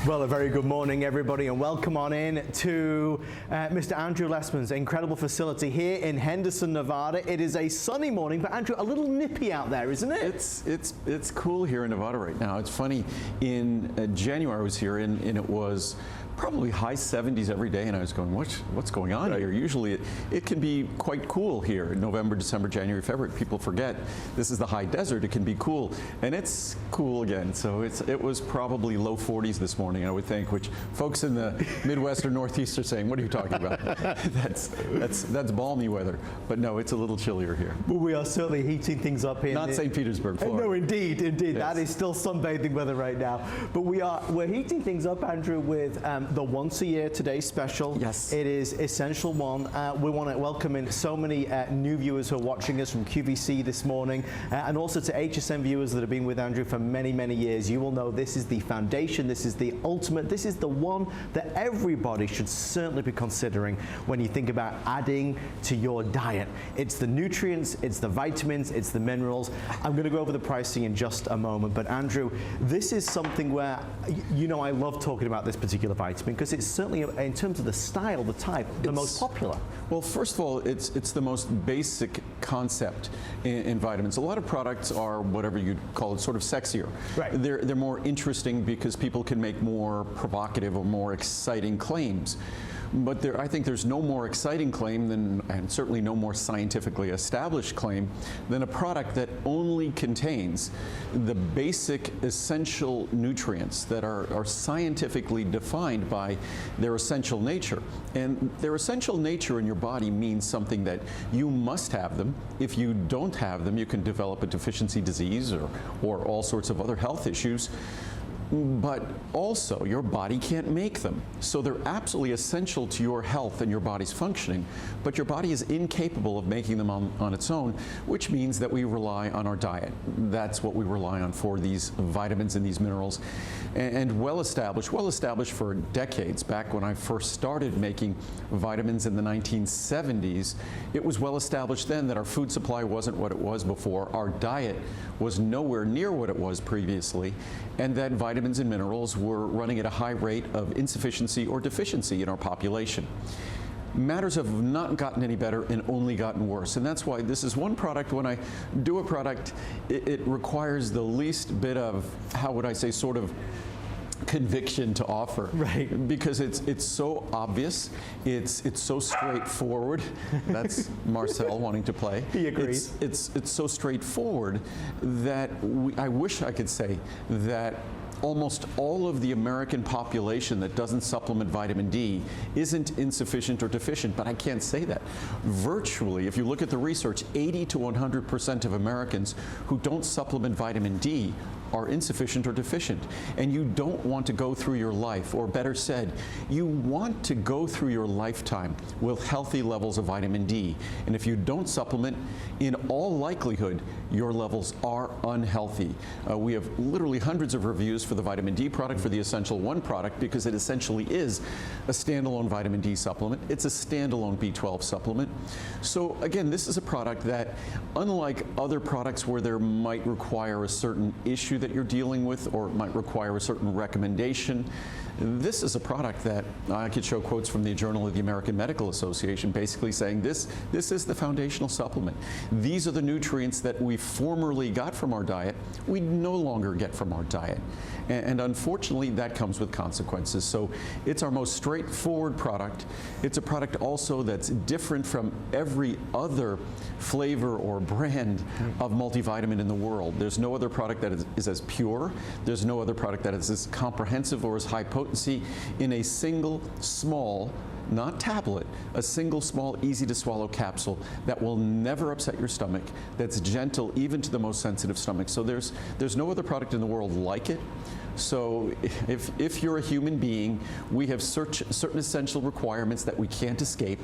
Well, a very good morning, everybody, and welcome on in to Mr. Andrew Lessman's incredible facility here in Henderson, Nevada. It is a sunny morning, but Andrew, a little nippy out there, isn't it? It's cool here in Nevada right now. It's funny, in January I was here and it was probably high 70s every day, and I was going, what's going on here? Usually it can be quite cool here in November, December, January, February. People forget this is the high desert. It can be cool, and it's cool again. So it was probably low 40s this morning, I would think, which folks in the Midwest or Northeast are saying, what are you talking about? that's balmy weather. But no, it's a little chillier here. Well, we are certainly heating things up here. Not St. Petersburg, Florida. No, indeed. Yes. That is still sunbathing weather right now. But we're heating things up, Andrew, with the once a year today special. Yes. It is Essential One. We want to welcome in so many new viewers who are watching us from QVC this morning, and also to HSN viewers that have been with Andrew for many, many years. You will know this is the foundation, this is the ultimate, this is the one that everybody should certainly be considering when you think about adding to your diet. It's the nutrients, it's the vitamins, it's the minerals. I'm going to go over the pricing in just a moment, but Andrew, this is something where, you know, I love talking about this particular vitamin because it's certainly, in terms of the style, the type, the most popular. Well, first of all, it's the most basic concept in vitamins. A lot of products are whatever you'd call it, sort of sexier. Right. They're more interesting because people can make more provocative or more exciting claims. But I think there's no more exciting claim than, and certainly no more scientifically established claim, than a product that only contains the basic essential nutrients that are scientifically defined by their essential nature. And their essential nature in your body means something that you must have them. If you don't have them, you can develop a deficiency disease or all sorts of other health issues. But also, your body can't make them. So they're absolutely essential to your health and your body's functioning, but your body is incapable of making them on its own, which means that we rely on our diet. That's what we rely on for these vitamins and these minerals. And well established for decades. Back when I first started making vitamins in the 1970s, it was well established then that our food supply wasn't what it was before. Our diet was nowhere near what it was previously, and that vitamins and minerals were running at a high rate of insufficiency or deficiency in our population. Matters have not gotten any better and only gotten worse, and that's why this is one product. When I do a product, it requires the least bit of, how would I say, sort of conviction to offer, right? Because it's so obvious, it's so straightforward. That's Marcel wanting to play. He agrees. It's so straightforward that I wish I could say that almost all of the American population that doesn't supplement vitamin D isn't insufficient or deficient, but I can't say that. Virtually, if you look at the research, 80 to 100% of Americans who don't supplement vitamin D are insufficient or deficient. And you don't want to go through your life, or better said, you want to go through your lifetime with healthy levels of vitamin D. And if you don't supplement, in all likelihood, your levels are unhealthy. We have literally hundreds of reviews for the vitamin D product, for the Essential One product, because it essentially is a standalone vitamin D supplement. It's a standalone B12 supplement. So again, this is a product that, unlike other products where there might require a certain issue that you're dealing with or might require a certain recommendation, this is a product that I could show quotes from the Journal of the American Medical Association basically saying this is the foundational supplement. These are the nutrients that we formerly got from our diet, we no longer get from our diet. And unfortunately, that comes with consequences. So it's our most straightforward product. It's a product also that's different from every other flavor or brand of multivitamin in the world. There's no other product that is as pure. There's no other product that is as comprehensive or as high potency in a single small, not tablet, a single small, easy to swallow capsule that will never upset your stomach, that's gentle even to the most sensitive stomach. So there's no other product in the world like it. So if you're a human being, we have certain essential requirements that we can't escape.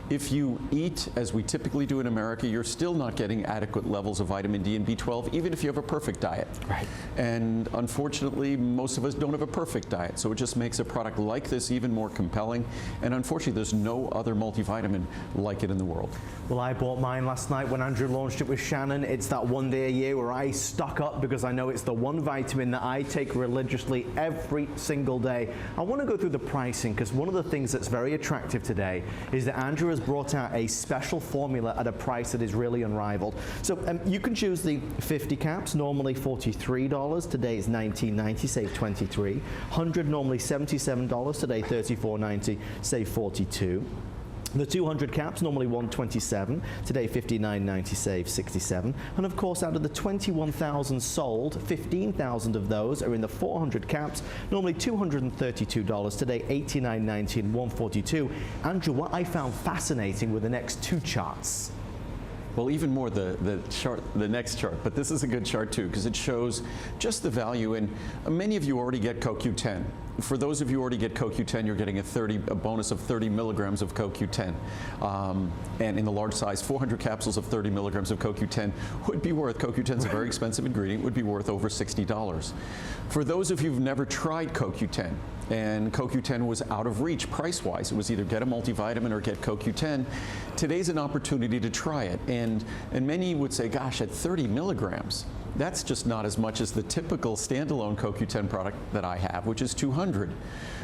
If you eat, as we typically do in America, you're still not getting adequate levels of vitamin D and B12, even if you have a perfect diet. Right. And unfortunately, most of us don't have a perfect diet, so it just makes a product like this even more compelling. And unfortunately, there's no other multivitamin like it in the world. Well, I bought mine last night when Andrew launched it with Shannon. It's that one day a year where I stock up because I know it's the one vitamin that I take religiously every single day. I want to go through the pricing because one of the things that's very attractive today is that Andrew has brought out a special formula at a price that is really unrivaled. So you can choose the 50 caps, normally $43. Today it's $19.90, save $23. 100 normally $77. Today $34.90, save $42. The 200 caps, normally $127, today $59.90, save $67. And of course, out of the 21,000 sold, 15,000 of those are in the 400 caps, normally $232, today $89.90 and $142. Andrew, what I found fascinating were the next two charts. Well, even more the next chart, but this is a good chart too because it shows just the value. And many of you already get CoQ10. For those of you who already get CoQ10, you're getting a bonus of 30 milligrams of CoQ10. And in the large size, 400 capsules of 30 milligrams of CoQ10 would be worth, CoQ10 is a very expensive ingredient, would be worth over $60. For those of you who've never tried CoQ10, and CoQ10 was out of reach price-wise, it was either get a multivitamin or get CoQ10, today's an opportunity to try it. And many would say, gosh, at 30 milligrams, that's just not as much as the typical standalone CoQ10 product that I have, which is 200.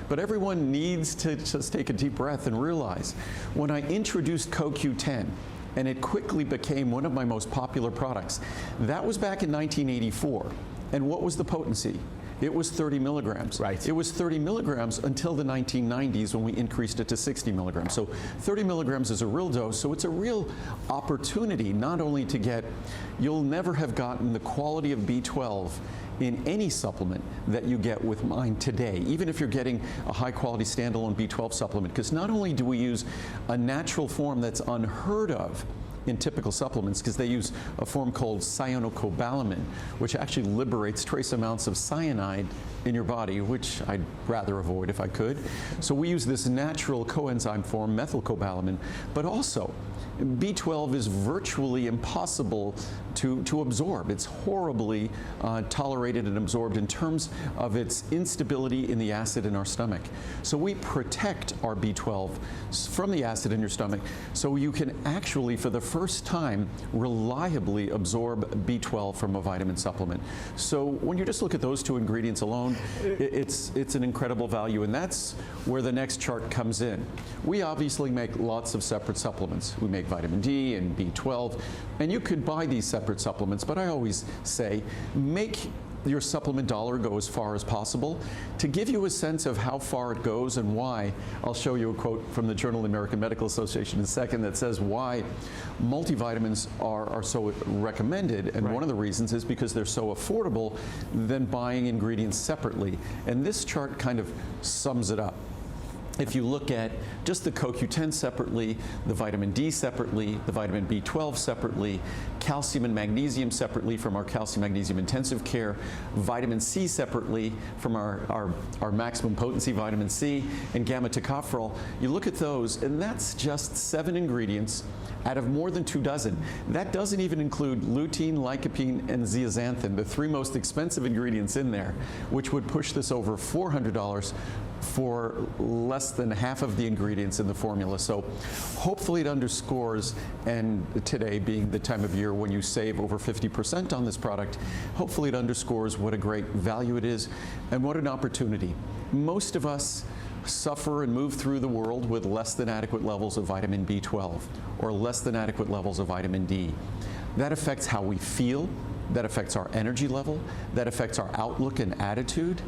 But everyone needs to just take a deep breath and realize, when I introduced CoQ10, and it quickly became one of my most popular products, that was back in 1984. And what was the potency? It was 30 milligrams. Right. It was 30 milligrams until the 1990s when we increased it to 60 milligrams. So 30 milligrams is a real dose, so it's a real opportunity not only to get, you'll never have gotten the quality of B12 in any supplement that you get with mine today, even if you're getting a high quality standalone B12 supplement, because not only do we use a natural form that's unheard of in typical supplements, because they use a form called cyanocobalamin, which actually liberates trace amounts of cyanide in your body, which I'd rather avoid if I could. So we use this natural coenzyme form, methylcobalamin, but also B12 is virtually impossible to absorb. It's horribly tolerated and absorbed in terms of its instability in the acid in our stomach. So we protect our B12 from the acid in your stomach so you can actually, for the first time, reliably absorb B12 from a vitamin supplement. So when you just look at those two ingredients alone, it's an incredible value, and that's where the next chart comes in. We obviously make lots of separate supplements. We make vitamin D and B12, and you could buy these separate supplements, but I always say make your supplement dollar go as far as possible. To give you a sense of how far it goes and why, I'll show you a quote from the Journal of the American Medical Association in a second that says why multivitamins are so recommended, and one of the reasons is because they're so affordable than buying ingredients separately. And this chart kind of sums it up. If you look at just the CoQ10 separately, the vitamin D separately, the vitamin B12 separately, calcium and magnesium separately from our calcium magnesium intensive care, vitamin C separately from our maximum potency vitamin C, and gamma tocopherol, you look at those, and that's just 7 ingredients out of more than 24. That doesn't even include lutein, lycopene, and zeaxanthin, the 3 most expensive ingredients in there, which would push this over $400 for less than half of the ingredients in the formula. So hopefully it underscores, and today being the time of year when you save over 50% on this product, hopefully it underscores what a great value it is and what an opportunity. Most of us suffer and move through the world with less than adequate levels of vitamin B12 or less than adequate levels of vitamin D. That affects how we feel, that affects our energy level, that affects our outlook and attitude.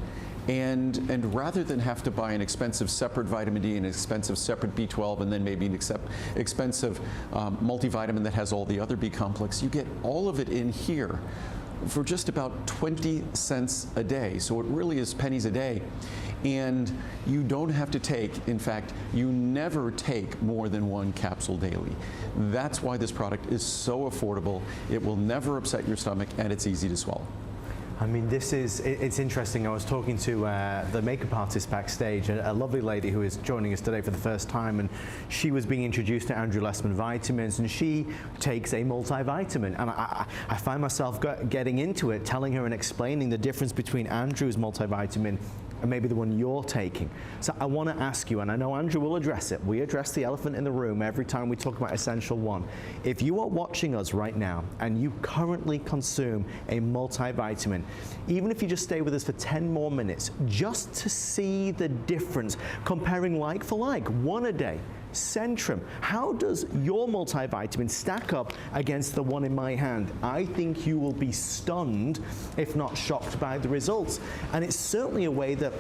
And rather than have to buy an expensive separate vitamin D and an expensive separate B12 and then maybe an expensive multivitamin that has all the other B complex, you get all of it in here for just about 20 cents a day. So it really is pennies a day. And you don't have to take, in fact, you never take more than 1 capsule daily. That's why this product is so affordable. It will never upset your stomach, and it's easy to swallow. I mean, it's interesting. I was talking to the makeup artist backstage, a lovely lady who is joining us today for the first time, and she was being introduced to Andrew Lessman vitamins, and she takes a multivitamin. And I find myself getting into it, telling her and explaining the difference between Andrew's multivitamin and maybe the one you're taking. So I want to ask you, and I know Andrew will address it. We address the elephant in the room every time we talk about Essential One. If you are watching us right now and you currently consume a multivitamin, even if you just stay with us for 10 more minutes, just to see the difference, comparing like for like, one a day, Centrum. How does your multivitamin stack up against the one in my hand? I think you will be stunned, if not shocked, by the results. And it's certainly a way that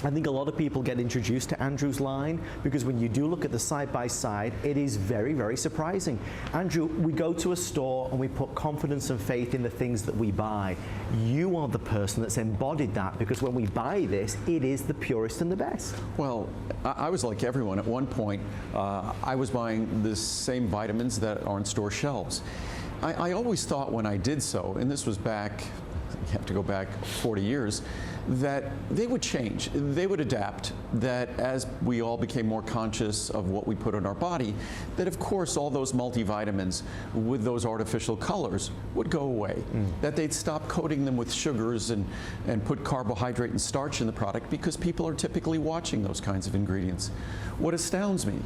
I think a lot of people get introduced to Andrew's line, because when you do look at the side-by-side, it is very, very surprising. Andrew, we go to a store and we put confidence and faith in the things that we buy. You are the person that's embodied that, because when we buy this, it is the purest and the best. Well, I was like everyone. At one point, I was buying the same vitamins that are on store shelves. I always thought when I did so, and this was back, you have to go back 40 years, that they would change, they would adapt, that as we all became more conscious of what we put in our body, that of course all those multivitamins with those artificial colors would go away, that they'd stop coating them with sugars and put carbohydrate and starch in the product, because people are typically watching those kinds of ingredients. What astounds me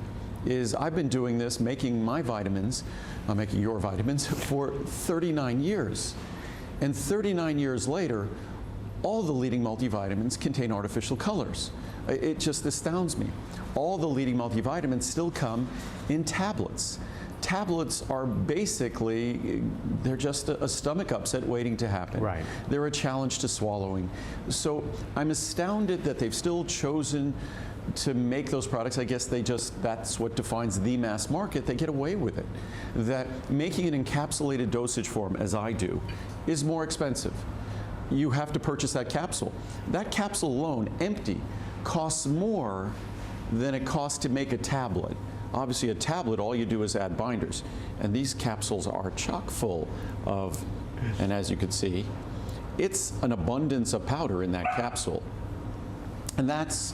is I've been doing this, making my vitamins, making your vitamins, for 39 years. And 39 years later, all the leading multivitamins contain artificial colors. It just astounds me. All the leading multivitamins still come in tablets. Tablets are basically, they're just a stomach upset waiting to happen. Right. They're a challenge to swallowing. So I'm astounded that they've still chosen to make those products. I guess that's what defines the mass market. They get away with it. That making an encapsulated dosage form, as I do, is more expensive. You have to purchase that capsule. That capsule alone, empty, costs more than it costs to make a tablet. Obviously, a tablet, all you do is add binders. And these capsules are chock full of, and as you can see, it's an abundance of powder in that capsule. And that's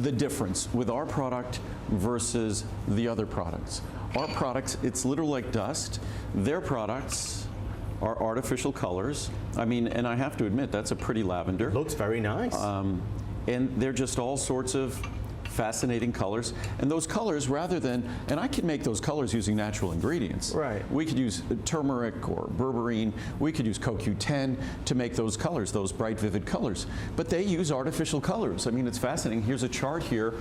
the difference with our product versus the other products. Our products, it's literally like dust. Their products are artificial colors. I mean, and I have to admit, that's a pretty lavender. Looks very nice. And they're just all sorts of fascinating colors. And those colors, rather than, and I can make those colors using natural ingredients. Right. We could use turmeric or berberine. We could use CoQ10 to make those colors, those bright, vivid colors. But they use artificial colors. I mean, it's fascinating. Here's a chart here.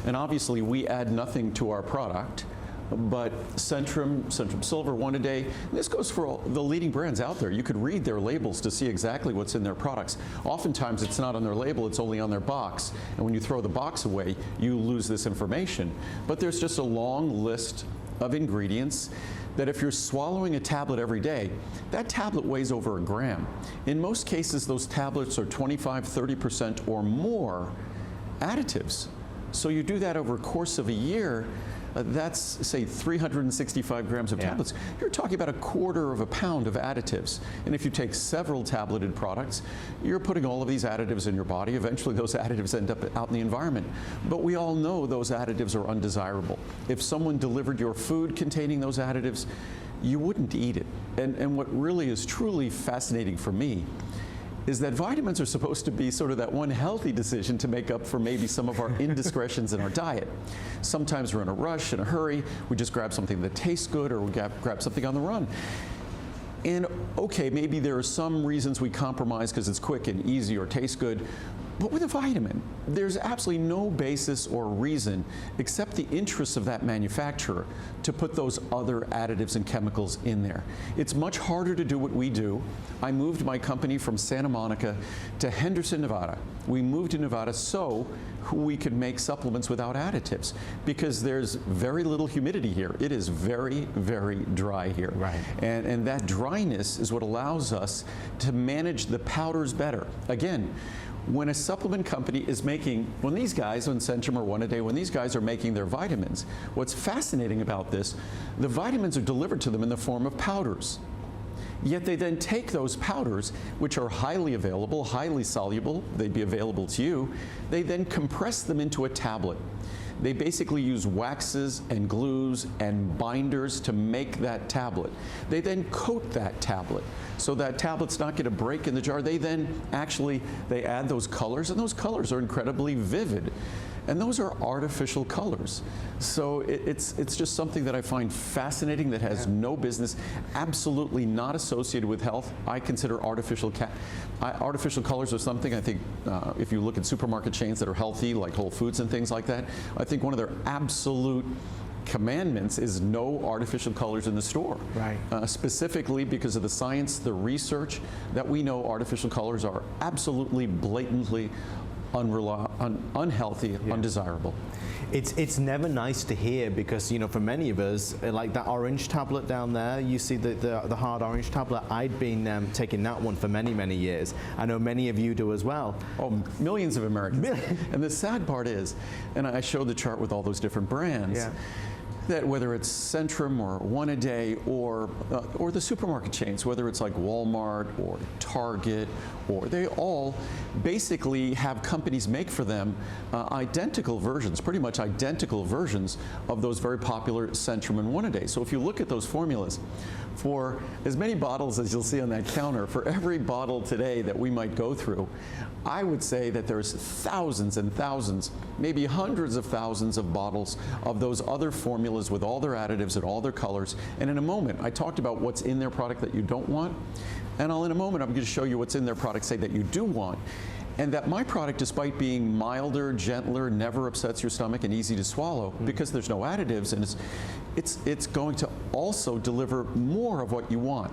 And obviously, we add nothing to our product. But Centrum Silver, one a day, this goes for all the leading brands out there. You could read their labels to see exactly what's in their products. Oftentimes it's not on their label, it's only on their box. And when you throw the box away, you lose this information. But there's just a long list of ingredients that if you're swallowing a tablet every day, that tablet weighs over 1 gram. In most cases, those tablets are 25, 30% or more additives. So you do that over a course of a year, that's, say, 365 grams of tablets. You're talking about 1/4 pound of additives. And if you take several tableted products, you're putting all of these additives in your body. Eventually, those additives end up out in the environment. But we all know those additives are undesirable. If someone delivered your food containing those additives, you wouldn't eat it. And what really is truly fascinating for me is that vitamins are supposed to be sort of that one healthy decision to make up for maybe some of our indiscretions in our diet. Sometimes we're in a rush, in a hurry, we just grab something that tastes good, or we grab something on the run. And okay, maybe there are some reasons we compromise because it's quick and easy or tastes good, but with a vitamin, there's absolutely no basis or reason except the interests of that manufacturer to put those other additives and chemicals in there. It's much harder to do what we do. I moved my company from Santa Monica to Henderson, Nevada. We moved to Nevada so we could make supplements without additives, because there's very little humidity here. It is very, very dry here. Right. And that dryness is what allows us to manage the powders better. Again, when a supplement company is making, when these guys on Centrum or One a Day, when these guys are making their vitamins, what's fascinating about this, the vitamins are delivered to them in the form of powders. Yet they then take those powders, which are highly available, highly soluble, they'd be available to you, they then compress them into a tablet. They basically use waxes and glues and binders to make that tablet. They then coat that tablet. So that tablet's not going to break in the jar. They then they add those colors, and those colors are incredibly vivid. And those are artificial colors. So it's just something that I find fascinating that has no business, absolutely not associated with health. I consider artificial colors are something, I think, if you look at supermarket chains that are healthy, like Whole Foods and things like that, I think one of their absolute commandments is no artificial colors in the store. Right. Specifically because of the science, the research, that we know artificial colors are absolutely blatantly unhealthy, undesirable. It's never nice to hear because, you know, for many of us, like that orange tablet down there, you see the hard orange tablet, I'd been taking that one for many, many years. I know many of you do as well. Oh, millions of Americans. And the sad part is, and I showed the chart with all those different brands, that whether it's Centrum or One A Day or the supermarket chains, whether it's like Walmart or Target, or they all basically have companies make for them identical versions, pretty much identical versions of those very popular Centrum and One A Day. So if you look at those formulas, for as many bottles as you'll see on that counter, for every bottle today that we might go through, I would say that there's thousands and thousands, maybe hundreds of thousands of bottles of those other formulas with all their additives and all their colors. And in a moment, I talked about what's in their product that you don't want. And in a moment, I'm going to show you what's in their product, say, that you do want. And that my product, despite being milder, gentler, never upsets your stomach and easy to swallow, because there's no additives, and it's going to also deliver more of what you want.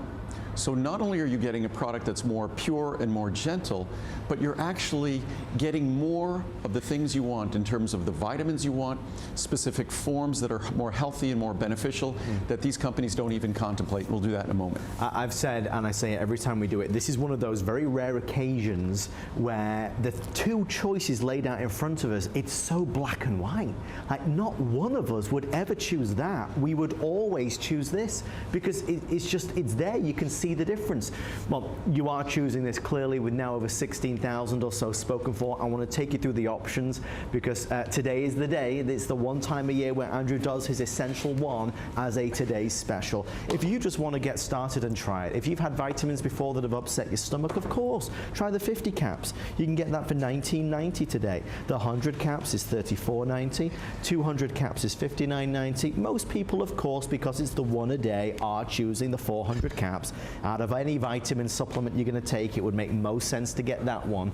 So not only are you getting a product that's more pure and more gentle, but you're actually getting more of the things you want in terms of the vitamins you want, specific forms that are more healthy and more beneficial that these companies don't even contemplate. We'll do that in a moment. I've said, and I say it every time we do it, this is one of those very rare occasions where the two choices laid out in front of us, it's so black and white. Like, not one of us would ever choose that. We would always choose this because it's there. You can see the difference. Well, you are choosing this clearly with now over 16,000 or so spoken for. I want to take you through the options because today is the day. It's the one time a year where Andrew does his Essential One as a today's special. If you just want to get started and try it, if you've had vitamins before that have upset your stomach, of course, try the 50 caps. You can get that for $19.90 today. The 100 caps is $34.90. 200 caps is $59.90. Most people, of course, because it's the one a day, are choosing the 400 caps. Out of any vitamin supplement you're going to take, it would make most sense to get that one.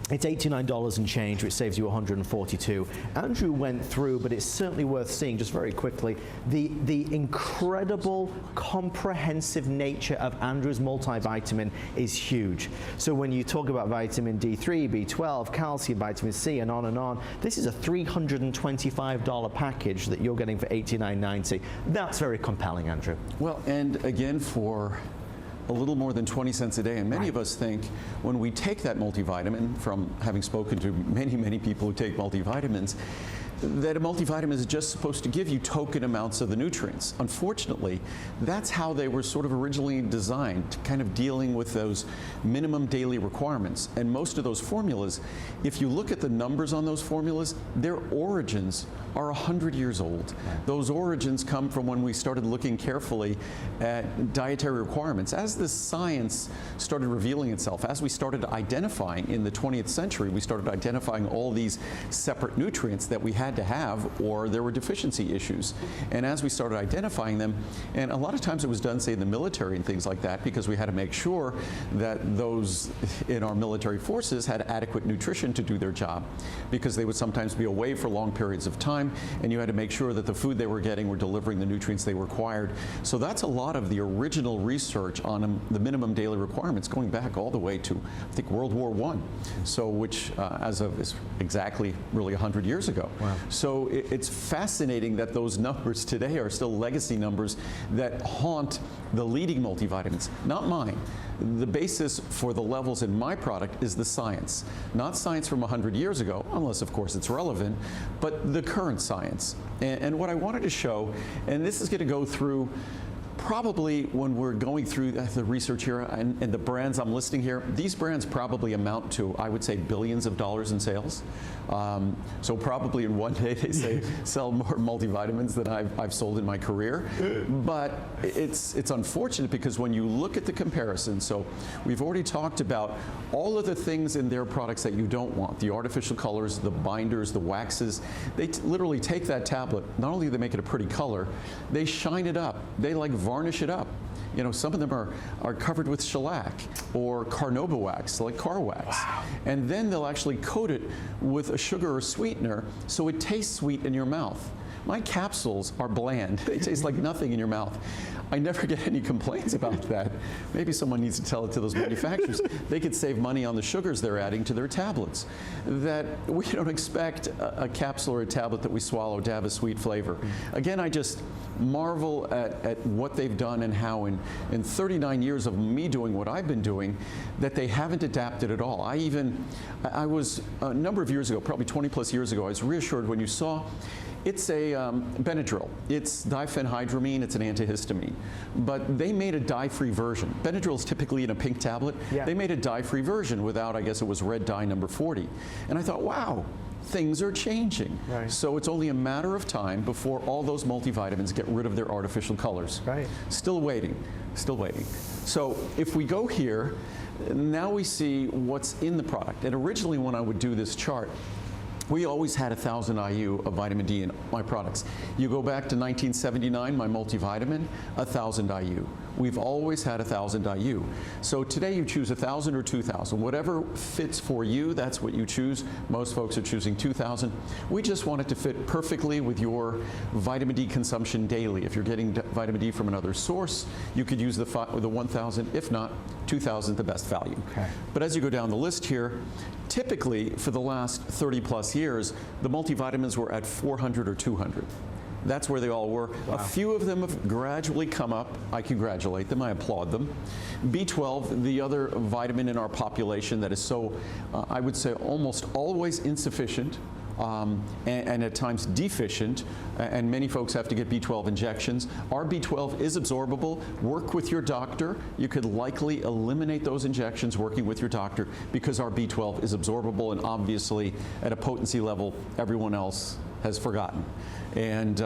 It's $89 and change, which saves you $142. Andrew went through, but it's certainly worth seeing just very quickly, the incredible comprehensive nature of Andrew's multivitamin is huge. So when you talk about vitamin D3, B12, calcium, vitamin C, and on, this is a $325 package that you're getting for $89.90. That's very compelling, Andrew. Well, and again, for a little more than 20 cents a day, and many of us think when we take that multivitamin, from having spoken to many, many people who take multivitamins, that a multivitamin is just supposed to give you token amounts of the nutrients. Unfortunately, that's how they were sort of originally designed, kind of dealing with those minimum daily requirements. And most of those formulas, if you look at the numbers on those formulas, their origins are 100 years old. Those origins come from when we started looking carefully at dietary requirements. As the science started revealing itself, as we started identifying in the 20th century, we started identifying all these separate nutrients that we had to have, or there were deficiency issues. And as we started identifying them, and a lot of times it was done, say, in the military and things like that, because we had to make sure that those in our military forces had adequate nutrition to do their job, because they would sometimes be away for long periods of time, and you had to make sure that the food they were getting were delivering the nutrients they required. So that's a lot of the original research on the minimum daily requirements, going back all the way to, I think, World War I. So which, as of is exactly really 100 years ago. Wow. So it's fascinating that those numbers today are still legacy numbers that haunt the leading multivitamins, not mine. The basis for the levels in my product is the science. Not science from 100 years ago, unless of course it's relevant, but the current science. And what I wanted to show, and this is going to go through Probably when we're going through the research here and the brands I'm listing here, these brands probably amount to, I would say, billions of dollars in sales. So probably in one day they sell more multivitamins than I've sold in my career. But it's unfortunate because when you look at the comparison, so we've already talked about all of the things in their products that you don't want, the artificial colors, the binders, the waxes. They literally take that tablet, not only do they make it a pretty color, they shine it up. They like varnish it up. You know, some of them are covered with shellac or carnauba wax, like car wax. Wow. And then they'll actually coat it with a sugar or sweetener so it tastes sweet in your mouth. My capsules are bland. They taste like nothing in your mouth. I never get any complaints about that. Maybe someone needs to tell it to those manufacturers. They could save money on the sugars they're adding to their tablets. That we don't expect a capsule or a tablet that we swallow to have a sweet flavor. Again, I just marvel at what they've done and how in 39 years of me doing what I've been doing, that they haven't adapted at all. I was a number of years ago, probably 20 plus years ago, I was reassured when you saw it's a Benadryl. It's diphenhydramine. It's an antihistamine. But they made a dye-free version. Benadryl is typically in a pink tablet. Yeah. They made a dye-free version without, I guess it was red dye number 40. And I thought, wow, things are changing. Right. So it's only a matter of time before all those multivitamins get rid of their artificial colors. Right. Still waiting. Still waiting. So if we go here, now we see what's in the product. And originally when I would do this chart, we always had 1,000 IU of vitamin D in my products. You go back to 1979, my multivitamin, 1,000 IU. We've always had 1,000 IU. So today you choose 1,000 or 2,000. Whatever fits for you, that's what you choose. Most folks are choosing 2,000. We just want it to fit perfectly with your vitamin D consumption daily. If you're getting vitamin D from another source, you could use the 1,000. If not, 2,000, the best value. Okay. But as you go down the list here, typically for the last 30 plus years, the multivitamins were at 400 or 200. That's where they all were. Wow. A few of them have gradually come up. I congratulate them. I applaud them. B12, the other vitamin in our population that is so, I would say, almost always insufficient. And at times deficient, and many folks have to get B12 injections. Our B12 is absorbable. Work with your doctor. You could likely eliminate those injections working with your doctor because our B12 is absorbable, and obviously at a potency level everyone else has forgotten. And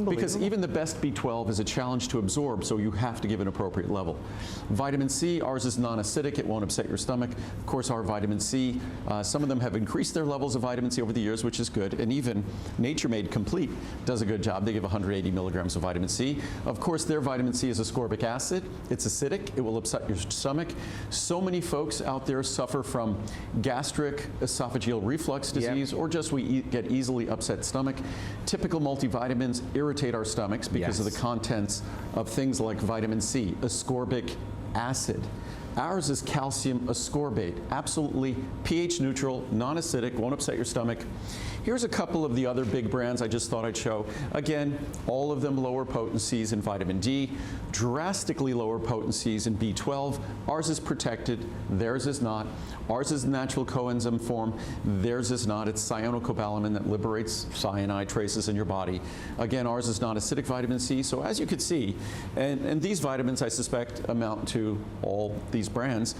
because even the best B12 is a challenge to absorb, so you have to give an appropriate level. Vitamin C, ours is non-acidic, it won't upset your stomach. Of course, our vitamin C, some of them have increased their levels of vitamin C over the years, which is good, and even Nature Made Complete does a good job. They give 180 milligrams of vitamin C. Of course, their vitamin C is ascorbic acid. It's acidic, it will upset your stomach. So many folks out there suffer from gastric esophageal reflux disease, or just we get easily upset stomach. Typical multivitamins irritate our stomachs because of the contents of things like vitamin C, ascorbic acid. Ours is calcium ascorbate, absolutely pH neutral, non-acidic, won't upset your stomach. Here's a couple of the other big brands I just thought I'd show. Again, all of them lower potencies in vitamin D, drastically lower potencies in B12. Ours is protected, theirs is not. Ours is natural coenzyme form, theirs is not. It's cyanocobalamin that liberates cyanide traces in your body. Again, ours is not acidic vitamin C, so as you can see, and these vitamins I suspect amount to all these brands,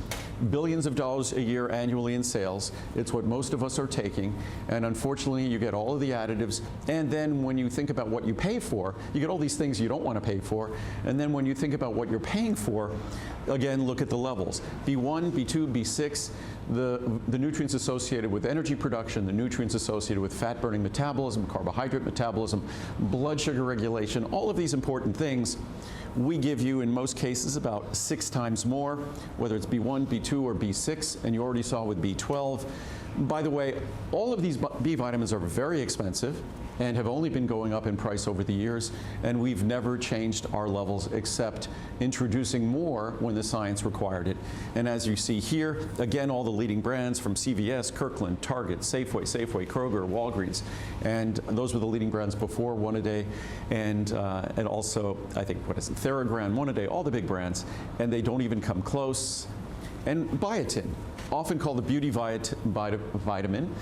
billions of dollars a year annually in sales. It's what most of us are taking, and unfortunately you get all of the additives, and then when you think about what you pay for, you get all these things you don't want to pay for, and then when you think about what you're paying for, again, look at the levels. B1, B2, B6, the nutrients associated with energy production, the nutrients associated with fat-burning metabolism, carbohydrate metabolism, blood sugar regulation, all of these important things, we give you in most cases about 6 times more, whether it's B1, B2, or B6, and you already saw with B12. By the way, all of these B vitamins are very expensive and have only been going up in price over the years, and we've never changed our levels except introducing more when the science required it. And as you see here, again, all the leading brands from CVS, Kirkland, Target, Safeway, Kroger, Walgreens, and those were the leading brands before, One A Day, and also, I think, what is it, Theragram, One A Day, all the big brands, and they don't even come close. And biotin. often called the beauty vitamin.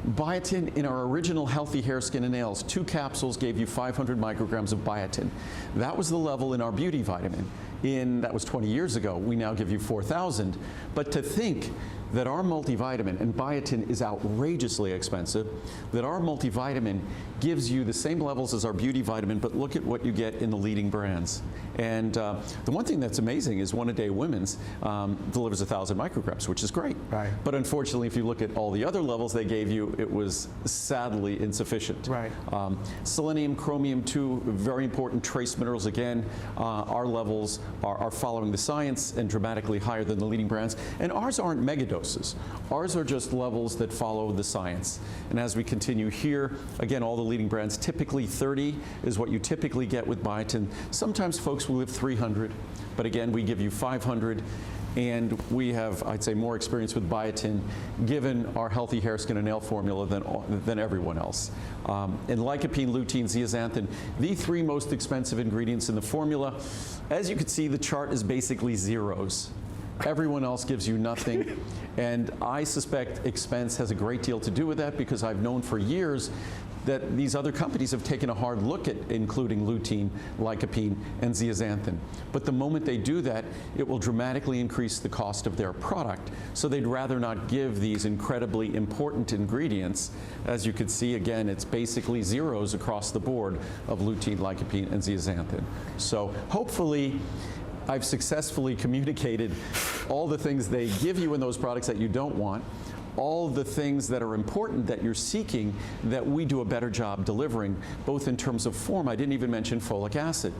Biotin, in our original Healthy Hair, Skin, and Nails, 2 capsules gave you 500 micrograms of biotin. That was the level in our beauty vitamin. That was 20 years ago. We now give you 4,000. But to think that our multivitamin, and biotin is outrageously expensive, that our multivitamin gives you the same levels as our beauty vitamin, but look at what you get in the leading brands. And the one thing that's amazing is One A Day Women's delivers 1,000 micrograms, which is great. Right. But unfortunately, if you look at all the other levels they gave you, it was sadly insufficient. Right. Selenium, chromium, 2 very important trace minerals. Again, our levels are following the science and dramatically higher than the leading brands. And ours aren't megadoses. Ours are just levels that follow the science. And as we continue here, again, all the leading brands, typically 30 is what you typically get with biotin. Sometimes folks will live 300, but again, we give you 500. And we have, I'd say, more experience with biotin given our Healthy Hair, Skin, and Nail formula than everyone else. And lycopene, lutein, zeaxanthin, the 3 most expensive ingredients in the formula. As you can see, the chart is basically zeros. Everyone else gives you nothing. And I suspect expense has a great deal to do with that, because I've known for years that these other companies have taken a hard look at including lutein, lycopene, and zeaxanthin. But the moment they do that, it will dramatically increase the cost of their product. So they'd rather not give these incredibly important ingredients. As you can see, again, it's basically zeros across the board of lutein, lycopene, and zeaxanthin. So hopefully, I've successfully communicated all the things they give you in those products that you don't want, all the things that are important that you're seeking that we do a better job delivering, both in terms of form. I didn't even mention folic acid.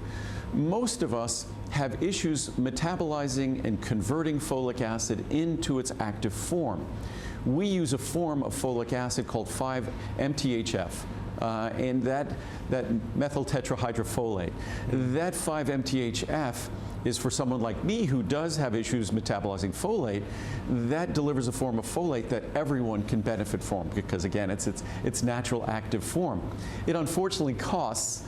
Most of us have issues metabolizing and converting folic acid into its active form. We use a form of folic acid called 5-MTHF. And that methyl tetrahydrofolate. That 5-MTHF is for someone like me who does have issues metabolizing folate. That delivers a form of folate that everyone can benefit from, because again, it's its natural active form. It unfortunately costs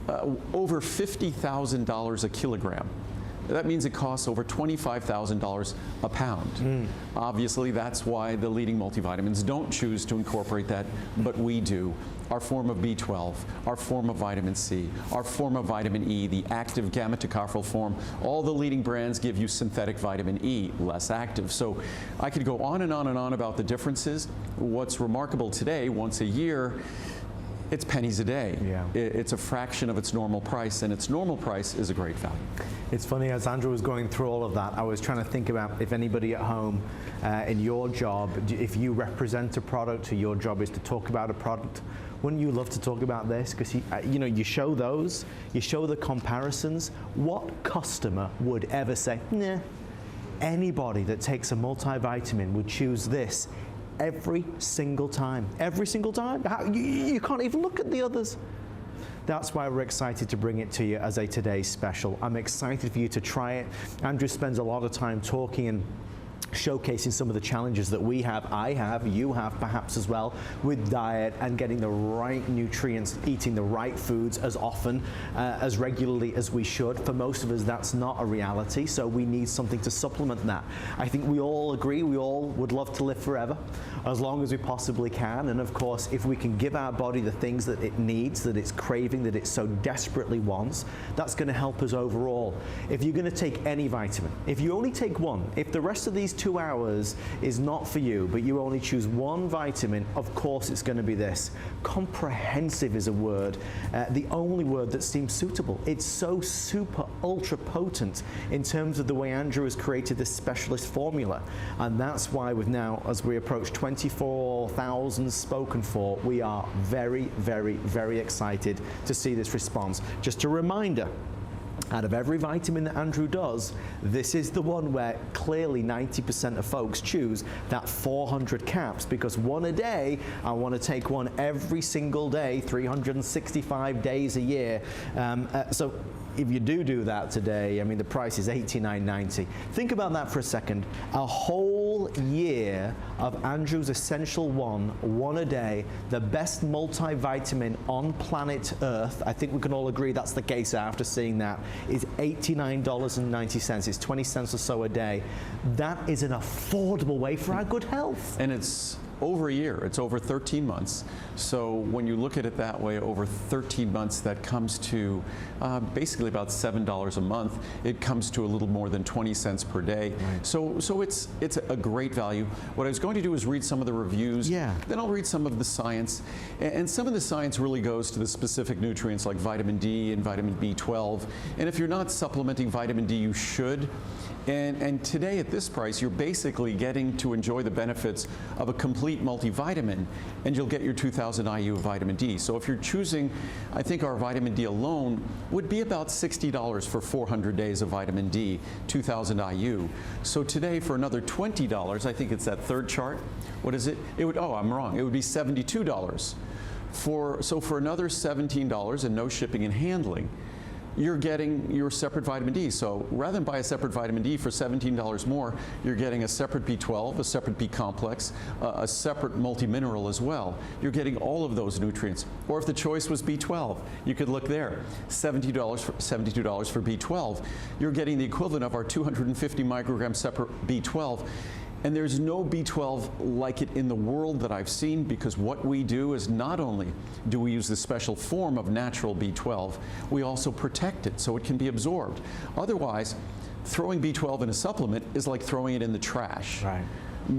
over $50,000 a kilogram. That means it costs over $25,000 a pound. Obviously, that's why the leading multivitamins don't choose to incorporate that, but we do. Our form of B12, our form of vitamin C, our form of vitamin E, the active gamma tocopherol form, all the leading brands give you synthetic vitamin E, less active. So I could go on and on and on about the differences. What's remarkable today, once a year, it's pennies a day. Yeah. It's a fraction of its normal price, and its normal price is a great value. It's funny, as Andrew was going through all of that, I was trying to think about if anybody at home in your job, if you represent a product or your job is to talk about a product, wouldn't you love to talk about this? Because you show those, you show the comparisons. What customer would ever say, nah, anybody that takes a multivitamin would choose this every single time? Every single time? You can't even look at the others. That's why we're excited to bring it to you as a today's special. I'm excited for you to try it. Andrew spends a lot of time talking and showcasing some of the challenges that we have, I have, you have perhaps as well, with diet and getting the right nutrients, eating the right foods as often, as regularly as we should. For most of us, that's not a reality, so we need something to supplement that. I think we all agree, we all would love to live forever, as long as we possibly can, and of course, if we can give our body the things that it needs, that it's craving, that it so desperately wants, that's going to help us overall. If you're going to take any vitamin, if you only take one, if the rest of these 2 hours is not for you, but you only choose one vitamin, of course it's going to be this. Comprehensive is a word, the only word that seems suitable. It's so super ultra potent in terms of the way Andrew has created this specialist formula, and that's why with now, as we approach 24,000 spoken for, we are very, very, very excited to see this response. Just a reminder, out of every vitamin that Andrew does, this is the one where clearly 90% of folks choose that 400 caps, because one a day, I want to take one every single day, 365 days a year. So if you do that today, I mean, the price is $89.90. Think about that for a second. A whole year of Andrew's Essential one a day, the best multivitamin on planet Earth. I think we can all agree that's the case after seeing that. is $89.90. It's 20 cents or so a day. That is an affordable way for our good health. And it's over a year. It's over 13 months. So when you look at it that way, over 13 months, that comes to basically about $7 a month. It comes to a little more than 20 cents per day. Right. So it's a great value. What I was going to do is read some of the reviews. Yeah. Then I'll read some of the science. And some of the science really goes to the specific nutrients like vitamin D and vitamin B12. And if you're not supplementing vitamin D, you should. And today at this price, you're basically getting to enjoy the benefits of a complete multivitamin, and you'll get your 2,000 IU of vitamin D. So if you're choosing, I think our vitamin D alone would be about $60 for 400 days of vitamin D, 2,000 IU. So today for another $20, I think it's that third chart. What is it? It would, oh, I'm wrong. It would be $72. So for another $17 and no shipping and handling, you're getting your separate vitamin D. So rather than buy a separate vitamin D for $17 more, you're getting a separate B12, a separate B complex, a separate multi-mineral as well. You're getting all of those nutrients. Or if the choice was B12, you could look there. $72 for B12. You're getting the equivalent of our 250 microgram separate B12. And there's no B12 like it in the world that I've seen, because what we do is not only do we use the special form of natural B12, we also protect it so it can be absorbed. Otherwise, throwing B12 in a supplement is like throwing it in the trash. Right.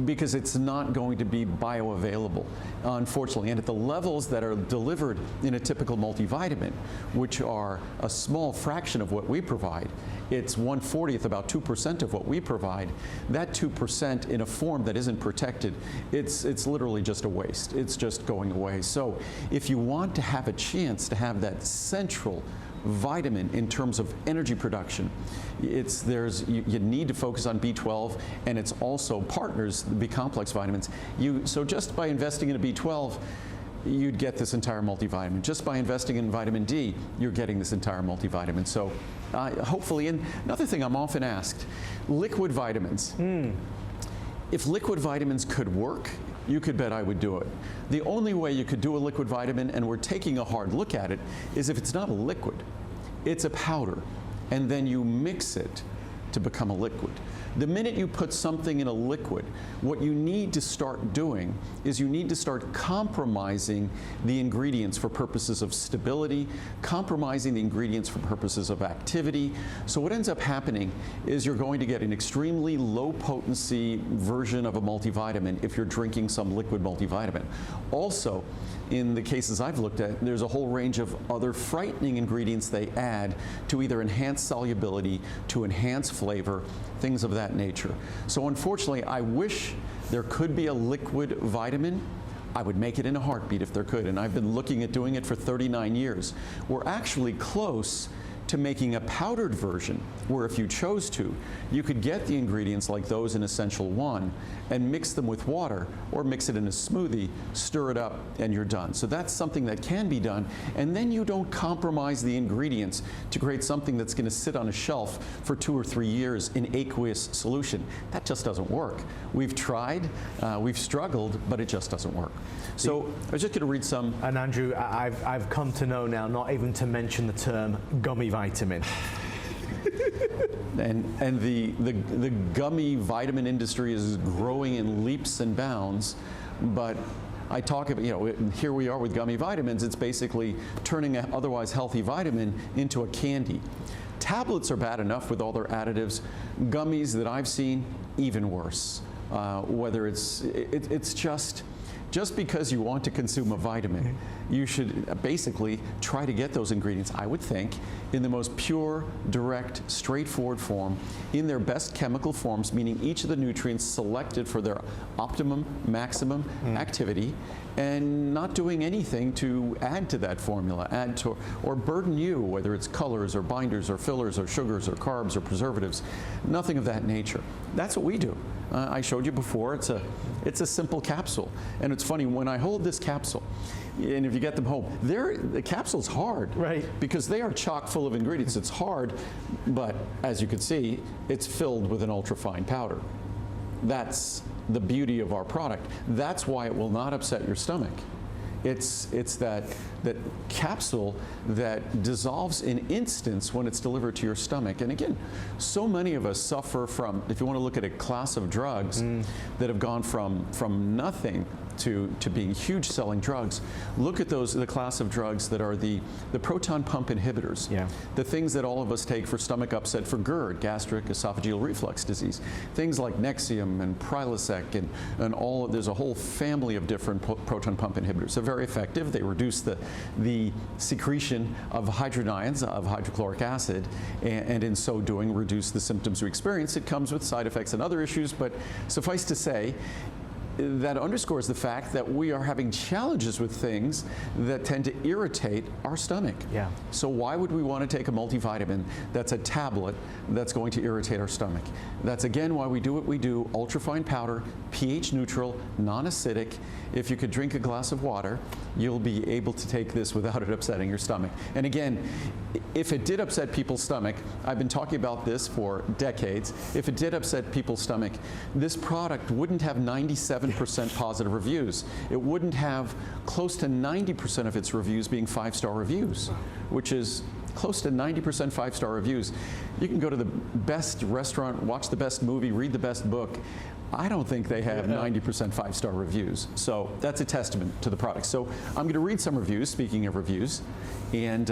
Because it's not going to be bioavailable, unfortunately. And at the levels that are delivered in a typical multivitamin, which are a small fraction of what we provide, it's 1/40th, about 2% of what we provide. That 2% in a form that isn't protected, it's literally just a waste. It's just going away. So if you want to have a chance to have that central vitamin in terms of energy production, you need to focus on B12, and it's also partners, the B complex vitamins. So just by investing in a B12, you'd get this entire multivitamin. Just by investing in vitamin D, you're getting this entire multivitamin. So hopefully, and another thing I'm often asked, liquid vitamins. If liquid vitamins could work, you could bet I would do it. The only way you could do a liquid vitamin, and we're taking a hard look at it, is if it's not a liquid, it's a powder, and then you mix it to become a liquid. The minute you put something in a liquid, what you need to start doing is you need to start compromising the ingredients for purposes of stability, compromising the ingredients for purposes of activity. So what ends up happening is you're going to get an extremely low potency version of a multivitamin if you're drinking some liquid multivitamin. Also, in the cases I've looked at, there's a whole range of other frightening ingredients they add to either enhance solubility, to enhance flavor, things of that nature. So unfortunately, I wish there could be a liquid vitamin. I would make it in a heartbeat if there could, and I've been looking at doing it for 39 years. We're actually close to making a powdered version where if you chose to, you could get the ingredients like those in Essential1 and mix them with water, or mix it in a smoothie, stir it up, and you're done. So that's something that can be done, and then you don't compromise the ingredients to create something that's going to sit on a shelf for 2 or 3 years in aqueous solution. That just doesn't work. We've tried, we've struggled, but it just doesn't work. So I was just going to read some. And Andrew, I've come to know now not even to mention the term gummy vitamin. And the gummy vitamin industry is growing in leaps and bounds, but I talk about, here we are with gummy vitamins. It's basically turning an otherwise healthy vitamin into a candy. Tablets are bad enough with all their additives. Gummies that I've seen, even worse. Whether it's just because you want to consume a vitamin, you should basically try to get those ingredients, I would think, in the most pure, direct, straightforward form, in their best chemical forms, meaning each of the nutrients selected for their optimum, maximum activity, and not doing anything to add to that formula, or burden you, whether it's colors or binders or fillers or sugars or carbs or preservatives, nothing of that nature. That's what we do. I showed you before, it's a simple capsule. And it's funny, when I hold this capsule, and if you get them home, the capsule's hard. Right. Because they are chock full of ingredients. It's hard, but as you can see, it's filled with an ultrafine powder. That's the beauty of our product. That's why it will not upset your stomach. It's that capsule that dissolves in instants when it's delivered to your stomach. And again, so many of us suffer from, if you want to look at a class of drugs that have gone from nothing to being huge selling drugs, look at the class of drugs that are the proton pump inhibitors, the things that all of us take for stomach upset, for GERD, gastric esophageal reflux disease, things like Nexium and Prilosec and there's a whole family of different proton pump inhibitors. They're very effective. They reduce the secretion of hydronions, of hydrochloric acid, and in so doing reduce the symptoms we experience. It comes with side effects and other issues, but suffice to say, that underscores the fact that we are having challenges with things that tend to irritate our stomach. Yeah. So why would we want to take a multivitamin that's a tablet that's going to irritate our stomach? That's again why we do what we do, ultrafine powder, pH neutral, non-acidic. If you could drink a glass of water, you'll be able to take this without it upsetting your stomach. And again, if it did upset people's stomach, I've been talking about this for decades, if it did upset people's stomach, this product wouldn't have 97% positive reviews. It wouldn't have close to 90% of its reviews being 5-star reviews, which is close to 90% 5-star reviews. You can go to the best restaurant, watch the best movie, read the best book. I don't think they have 90% 5-star reviews. So that's a testament to the product. So I'm going to read some reviews, speaking of reviews. And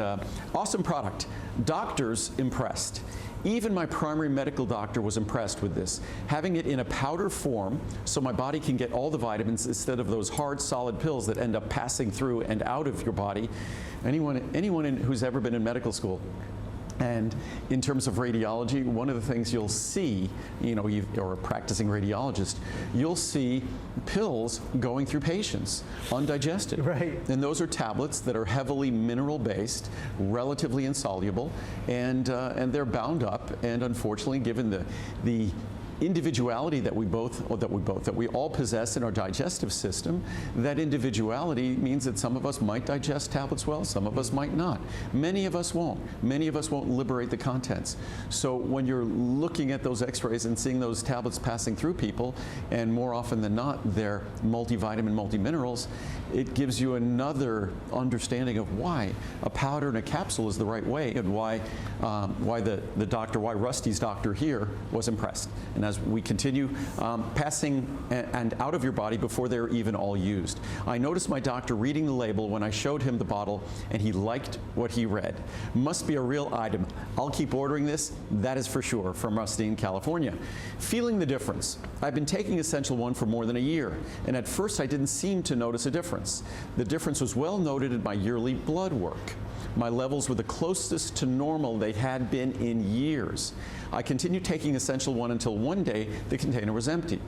awesome product. Doctors impressed. Even my primary medical doctor was impressed with this. Having it in a powder form so my body can get all the vitamins instead of those hard, solid pills that end up passing through and out of your body. Anyone who's ever been in medical school, and in terms of radiology, one of the things you'll see, or a practicing radiologist, you'll see pills going through patients, undigested. Right. And those are tablets that are heavily mineral-based, relatively insoluble, and they're bound up. And unfortunately, given the individuality that we all possess in our digestive system, that individuality means that some of us might digest tablets well, some of us might not. Many of us won't. Many of us won't liberate the contents. So when you're looking at those x-rays and seeing those tablets passing through people, and more often than not they're multivitamin, multiminerals, it gives you another understanding of why a powder and a capsule is the right way, and why Rusty's doctor here was impressed. And as we continue passing and out of your body before they're even all used. I noticed my doctor reading the label when I showed him the bottle, and he liked what he read. Must be a real item. I'll keep ordering this, that is for sure, from Rusty in California. Feeling the difference. I've been taking Essential One for more than a year, and at first I didn't seem to notice a difference. The difference was well noted in my yearly blood work. My levels were the closest to normal they had been in years. I continued taking Essential One until one day the container was empty.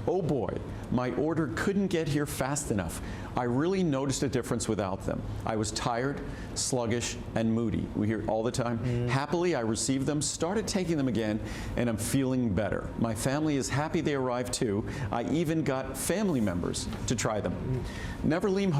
Oh boy, my order couldn't get here fast enough. I really noticed a difference without them. I was tired, sluggish, and moody. We hear it all the time. Happily, I received them, started taking them again, and I'm feeling better. My family is happy they arrived too. I even got family members to try them. Never leave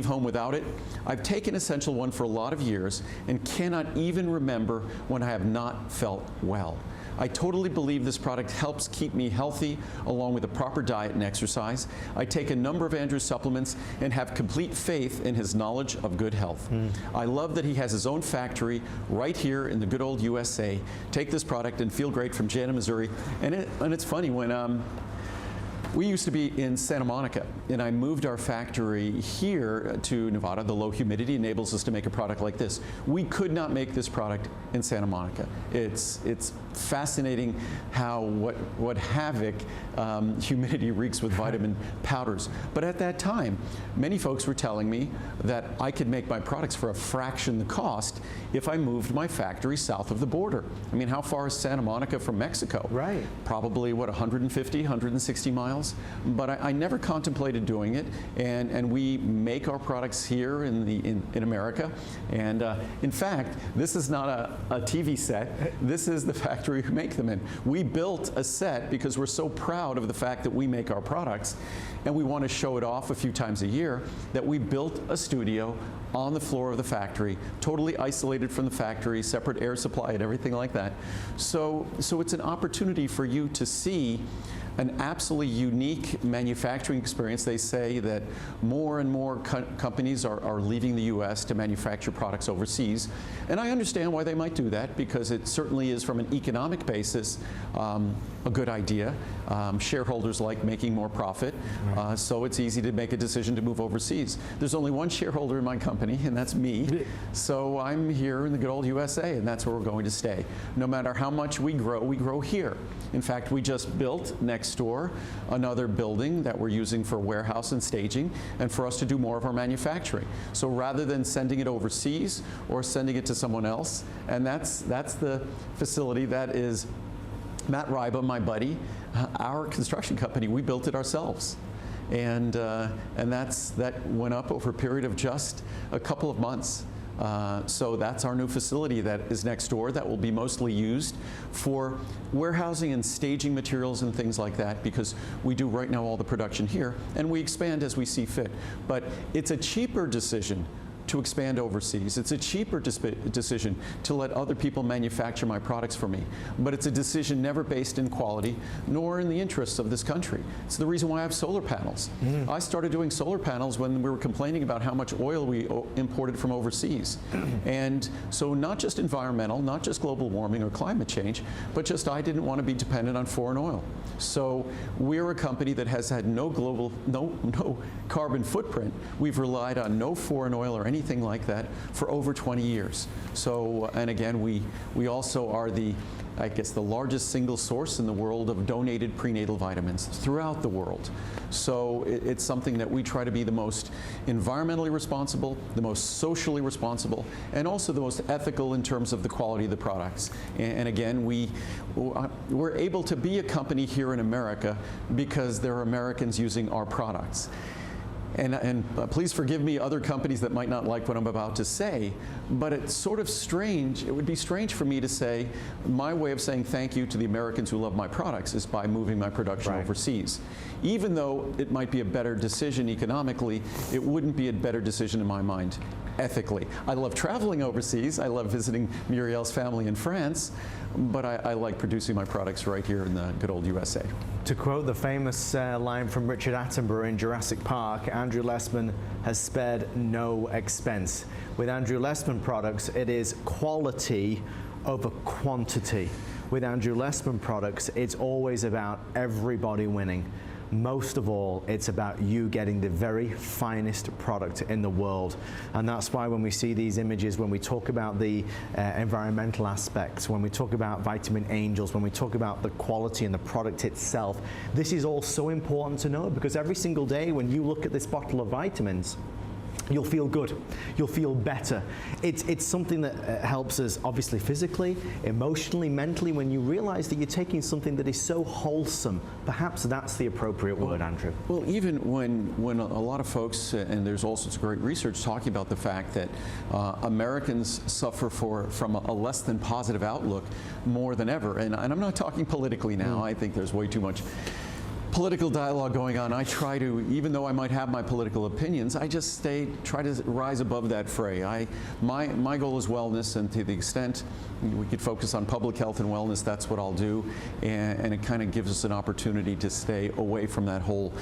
home without it. I've taken Essential One for a lot of years and cannot even remember when I have not felt well. I totally believe this product helps keep me healthy along with a proper diet and exercise. I take a number of Andrew's supplements and have complete faith in his knowledge of good health. I love that he has his own factory right here in the good old USA. Take this product and feel great, from Jana, Missouri. And it's funny, when we used to be in Santa Monica, and I moved our factory here to Nevada. The low humidity enables us to make a product like this. We could not make this product in Santa Monica. It's fascinating how what havoc humidity wreaks with vitamin powders. But at that time, many folks were telling me that I could make my products for a fraction the cost if I moved my factory south of the border. I mean, how far is Santa Monica from Mexico? Right. Probably, what, 150, 160 miles? But I never contemplated doing it, and we make our products here in America. And in fact, this is not a TV set. This is the factory we make them in. We built a set because we're so proud of the fact that we make our products, and we want to show it off a few times a year, that we built a studio on the floor of the factory, totally isolated from the factory, separate air supply and everything like that. So it's an opportunity for you to see an absolutely unique manufacturing experience. They say that more and more companies are leaving the U.S. to manufacture products overseas. And I understand why they might do that, because it certainly is, from an economic basis, a good idea. Shareholders like making more profit, so it's easy to make a decision to move overseas. There's only one shareholder in my company, and that's me. So I'm here in the good old USA, and that's where we're going to stay. No matter how much we grow here. In fact, we just built next door another building that we're using for warehouse and staging, and for us to do more of our manufacturing. So rather than sending it overseas or sending it to someone else, and that's the facility that is Matt Ryba, my buddy, our construction company, we built it ourselves. And that went up over a period of just a couple of months. So that's our new facility that is next door that will be mostly used for warehousing and staging materials and things like that, because we do right now all the production here, and we expand as we see fit. But it's a cheaper decision to expand overseas. It's a cheaper decision to let other people manufacture my products for me. But it's a decision never based in quality, nor in the interests of this country. It's the reason why I have solar panels. I started doing solar panels when we were complaining about how much oil we imported from overseas. And so not just environmental, not just global warming or climate change, but just I didn't want to be dependent on foreign oil. So we're a company that has had no carbon footprint. We've relied on no foreign oil or anything like that for over 20 years. So, and again, we also are I guess the largest single source in the world of donated prenatal vitamins throughout the world. So it's something that we try to be the most environmentally responsible, the most socially responsible, and also the most ethical in terms of the quality of the products. And again, we're able to be a company here in America because there are Americans using our products. And please forgive me, other companies that might not like what I'm about to say, but it's sort of strange. It would be strange for me to say, my way of saying thank you to the Americans who love my products is by moving my production overseas. Even though it might be a better decision economically, it wouldn't be a better decision in my mind ethically. I love traveling overseas. I love visiting Muriel's family in France, but I like producing my products right here in the good old USA. To quote the famous line from Richard Attenborough in Jurassic Park, Andrew Lessman has spared no expense. With Andrew Lessman products, it is quality over quantity. With Andrew Lessman products, it's always about everybody winning. Most of all, it's about you getting the very finest product in the world. And that's why when we see these images, when we talk about the environmental aspects, when we talk about vitamin angels, when we talk about the quality and the product itself, this is all so important to know, because every single day when you look at this bottle of vitamins, you'll feel good, you'll feel better. It's something that helps us obviously physically, emotionally, mentally. When you realize that you're taking something that is so wholesome, perhaps that's the appropriate word, Andrew. Well, even when a lot of folks, and there's all sorts of great research talking about the fact that Americans suffer from a less than positive outlook more than ever, and I'm not talking politically now. I think there's way too much political dialogue going on. I try to, even though I might have my political opinions, I just try to rise above that fray. My goal is wellness, and to the extent we could focus on public health and wellness, that's what I'll do. And it kind of gives us an opportunity to stay away from that whole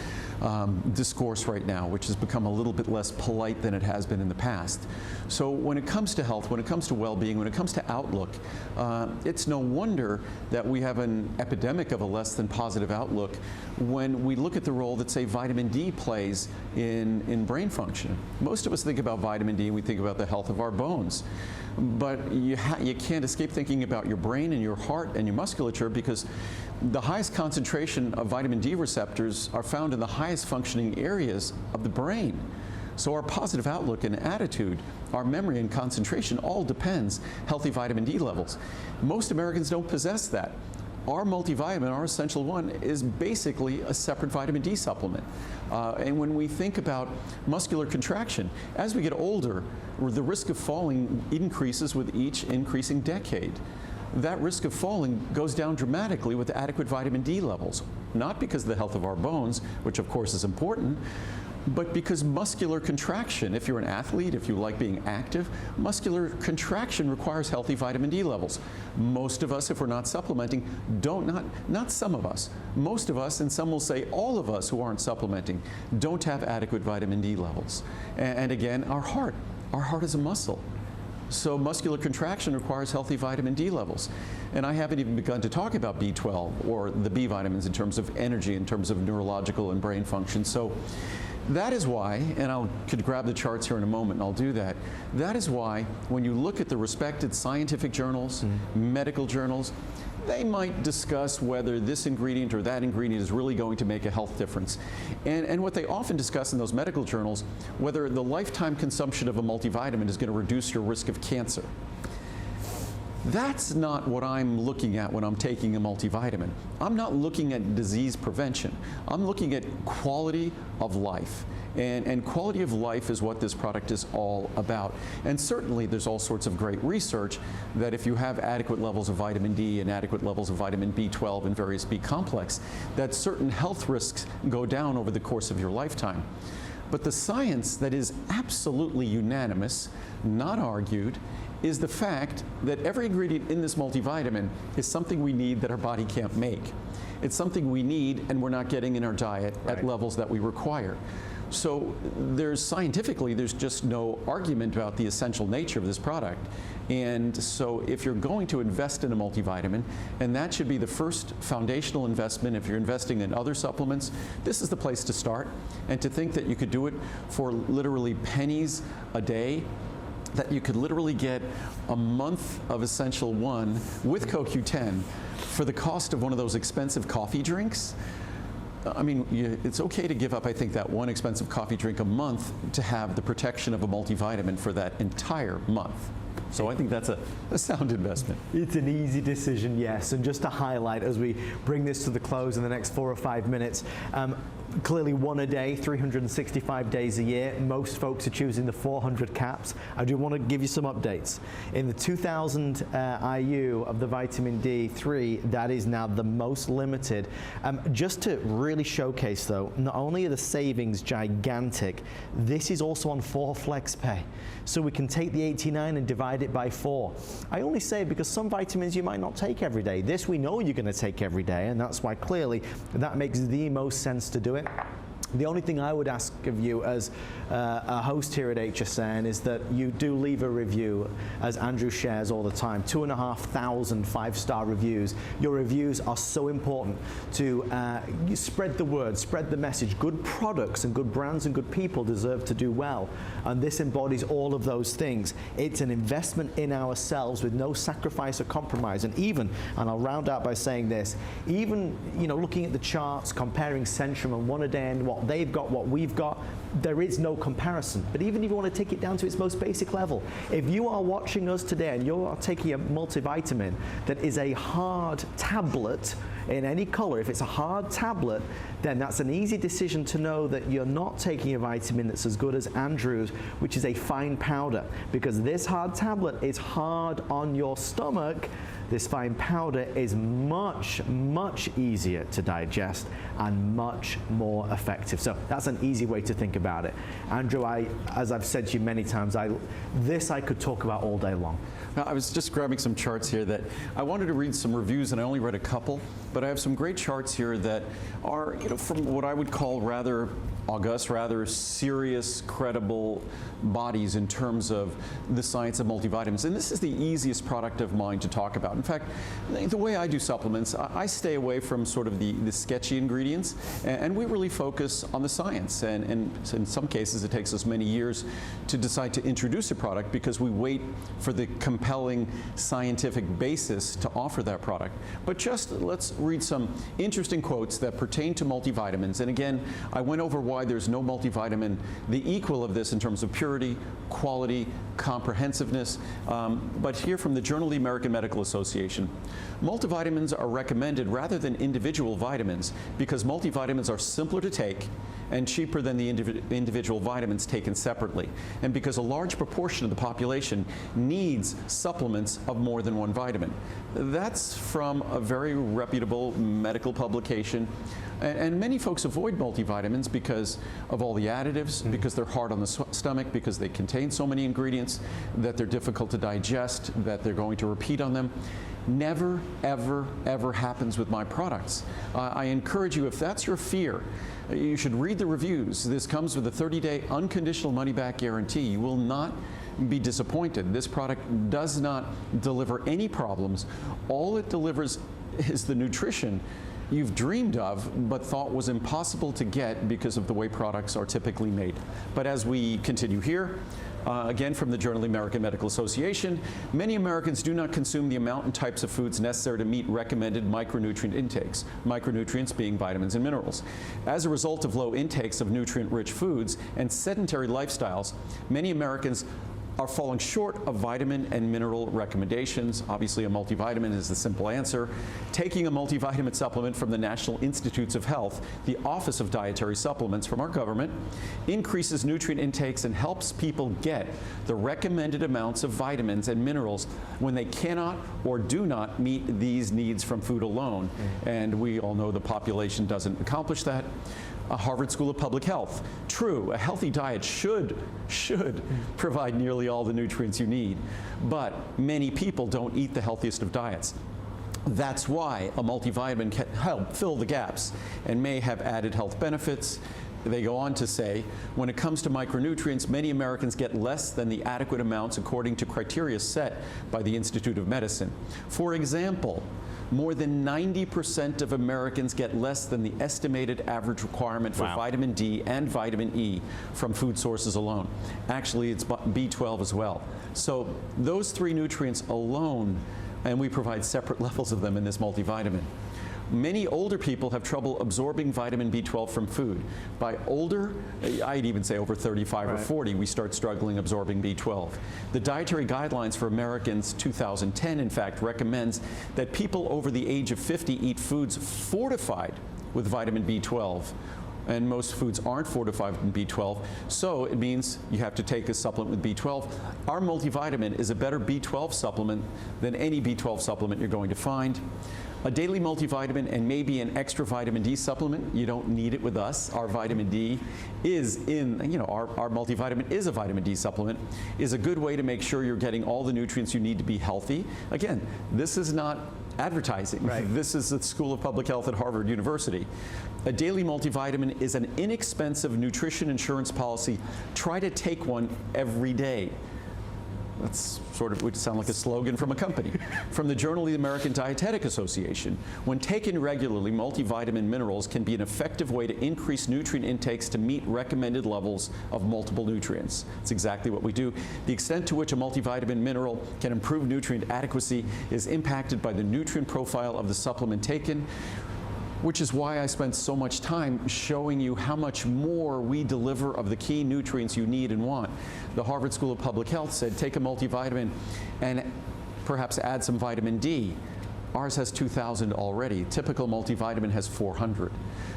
discourse right now, which has become a little bit less polite than it has been in the past. So when it comes to health, when it comes to well-being, when it comes to outlook, it's no wonder that we have an epidemic of a less than positive outlook when we look at the role that, say, vitamin D plays in brain function. Most of us think about vitamin D and we think about the health of our bones. But you can't escape thinking about your brain and your heart and your musculature, because the highest concentration of vitamin D receptors are found in the highest functioning areas of the brain. So our positive outlook and attitude, our memory and concentration, all depends healthy vitamin D levels. Most Americans don't possess that. Our multivitamin, our Essential One, is basically a separate vitamin D supplement. And when we think about muscular contraction, as we get older, the risk of falling increases with each increasing decade. That risk of falling goes down dramatically with adequate vitamin D levels, not because of the health of our bones, which of course is important, but because muscular contraction, if you're an athlete, if you like being active, muscular contraction requires healthy vitamin D levels. Most of us, if we're not supplementing, not some of us, most of us, and some will say all of us who aren't supplementing, don't have adequate vitamin D levels. And again, our heart is a muscle. So muscular contraction requires healthy vitamin D levels. And I haven't even begun to talk about B12 or the B vitamins in terms of energy, in terms of neurological and brain function. So that is why, and I could grab the charts here in a moment and I'll do that, that is why when you look at the respected scientific journals, medical journals, they might discuss whether this ingredient or that ingredient is really going to make a health difference. And what they often discuss in those medical journals, whether the lifetime consumption of a multivitamin is going to reduce your risk of cancer. That's not what I'm looking at when I'm taking a multivitamin. I'm not looking at disease prevention. I'm looking at quality of life. And quality of life is what this product is all about. And certainly there's all sorts of great research that if you have adequate levels of vitamin D and adequate levels of vitamin B12 and various B complex, that certain health risks go down over the course of your lifetime. But the science that is absolutely unanimous, not argued, is the fact that every ingredient in this multivitamin is something we need that our body can't make. It's something we need and we're not getting in our diet at levels that we require. So scientifically, there's just no argument about the essential nature of this product. And so if you're going to invest in a multivitamin, and that should be the first foundational investment if you're investing in other supplements, this is the place to start. And to think that you could do it for literally pennies a day, that you could literally get a month of Essential One with CoQ10 for the cost of one of those expensive coffee drinks. I mean, it's okay to give up, I think, that one expensive coffee drink a month to have the protection of a multivitamin for that entire month. So I think that's a sound investment. It's an easy decision, yes. And just to highlight as we bring this to the close in the next 4 or 5 minutes, clearly one a day, 365 days a year. Most folks are choosing the 400 caps. I do want to give you some updates. In the 2000 IU of the vitamin D3, that is now the most limited. Just to really showcase though, not only are the savings gigantic, this is also on 4 flex pay. So we can take the 89 and divide it by 4. I only say it because some vitamins you might not take every day. This we know you're going to take every day, and that's why clearly that makes the most sense to do it. The only thing I would ask of you as a host here at HSN is that you do leave a review, as Andrew shares all the time. 2,500 5-star reviews. Your reviews are so important to spread the word, spread the message. Good products and good brands and good people deserve to do well. And this embodies all of those things. It's an investment in ourselves with no sacrifice or compromise. And even, and I'll round out by saying this, even looking at the charts, comparing Centrum and One A Day and what they've got, what we've got, there is no comparison. But even if you want to take it down to its most basic level, if you are watching us today and you're taking a multivitamin that is a hard tablet in any color, if it's a hard tablet, then that's an easy decision to know that you're not taking a vitamin that's as good as Andrew's, which is a fine powder, because this hard tablet is hard on your stomach. This fine powder is much, much easier to digest and much more effective. So that's an easy way to think about it. Andrew, as I've said to you many times, this I could talk about all day long. Now, I was just grabbing some charts here that I wanted to read some reviews, and I only read a couple, but I have some great charts here that are, from what I would call rather august, rather serious, credible bodies in terms of the science of multivitamins. And this is the easiest product of mine to talk about. In fact, the way I do supplements, I stay away from sort of the sketchy ingredients, and we really focus on the science. And in some cases, it takes us many years to decide to introduce a product because we wait for the compelling scientific basis to offer that product. But just let's read some interesting quotes that pertain to multivitamins. And again, I went over why there's no multivitamin the equal of this in terms of purity, quality, comprehensiveness. But here from the Journal of the American Medical Association, multivitamins are recommended rather than individual vitamins because multivitamins are simpler to take and cheaper than the individual vitamins taken separately. And because a large proportion of the population needs supplements of more than one vitamin. That's from a very reputable medical publication. And many folks avoid multivitamins because of all the additives, because they're hard on the stomach, because they contain so many ingredients that they're difficult to digest, that they're going to repeat on them. Never, ever, ever happens with my products. I encourage you, if that's your fear, you should read the reviews. This comes with a 30-day unconditional money-back guarantee. You will not be disappointed. This product does not deliver any problems. All it delivers is the nutrition you've dreamed of but thought was impossible to get because of the way products are typically made. But as we continue here, again from the Journal of the American Medical Association, many Americans do not consume the amount and types of foods necessary to meet recommended micronutrient intakes, micronutrients being vitamins and minerals. As a result of low intakes of nutrient-rich foods and sedentary lifestyles, many Americans are falling short of vitamin and mineral recommendations. Obviously, a multivitamin is the simple answer. Taking a multivitamin supplement from the National Institutes of Health, the Office of Dietary Supplements from our government, increases nutrient intakes and helps people get the recommended amounts of vitamins and minerals when they cannot or do not meet these needs from food alone. And we all know the population doesn't accomplish that. Harvard School of Public Health. True, a healthy diet should provide nearly all the nutrients you need, but many people don't eat the healthiest of diets. That's why a multivitamin can help fill the gaps and may have added health benefits. They go on to say, when it comes to micronutrients, many Americans get less than the adequate amounts according to criteria set by the Institute of Medicine. For example, more than 90% of Americans get less than the estimated average requirement for vitamin D and vitamin E from food sources alone. Actually, it's B12 as well. So those three nutrients alone, and we provide separate levels of them in this multivitamin. Many older people have trouble absorbing vitamin B12 from food. By older, I'd even say over 35 or 40, we start struggling absorbing B12. The Dietary Guidelines for Americans 2010, in fact, recommends that people over the age of 50 eat foods fortified with vitamin B12. And most foods aren't fortified with B12, so it means you have to take a supplement with B12. Our multivitamin is a better B12 supplement than any B12 supplement you're going to find. A daily multivitamin and maybe an extra vitamin D supplement, you don't need it with us. Our vitamin D is in, our multivitamin is a vitamin D supplement, is a good way to make sure you're getting all the nutrients you need to be healthy. Again, this is not advertising. Right. This is the School of Public Health at Harvard University. A daily multivitamin is an inexpensive nutrition insurance policy. Try to take one every day. That's sort of would sound like a slogan from a company. From the Journal of the American Dietetic Association, when taken regularly, multivitamin minerals can be an effective way to increase nutrient intakes to meet recommended levels of multiple nutrients. That's exactly what we do. The extent to which a multivitamin mineral can improve nutrient adequacy is impacted by the nutrient profile of the supplement taken, which is why I spent so much time showing you how much more we deliver of the key nutrients you need and want. The Harvard School of Public Health said take a multivitamin and perhaps add some vitamin D. Ours has 2,000 already. Typical multivitamin has 400.